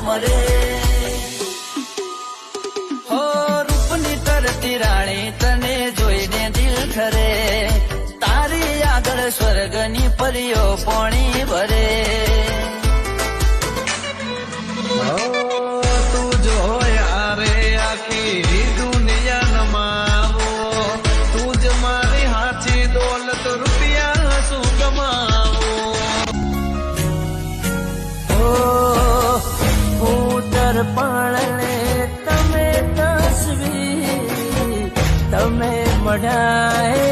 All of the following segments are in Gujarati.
મરે હો રૂપની તરતી રાણી તને જોઈને દિલ ઠરે તારી આગળ સ્વર્ગની પરીઓ પોણી ભરે તું જો યારે આખી દુનિયા નમાવો તું જ મારી હાથી દોલત રૂપિયા શું કમાવો ફૂટર પાળને તમે તસવી તમે મઢાએ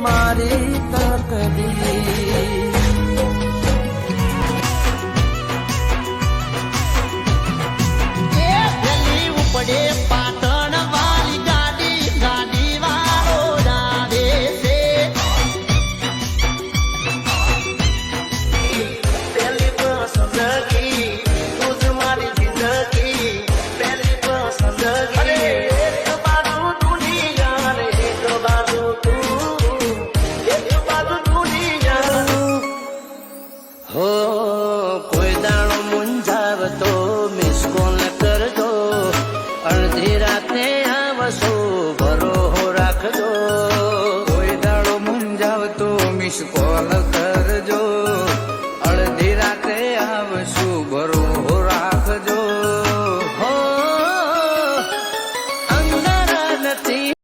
મારી તકદી પડે પાટણ વાળી ગાડી વાળો રાધે છે પહેલી પસંદગી તું જ મારી જિંદગી પહેલી પસંદગી એક બાજુ દુનિયા ને એક બાજુ તું એક બાજુ દુનિયા હો કોઈ દાણો મૂંઝાવતો મિસ કોલ કરજો અડધી રાતે આવશો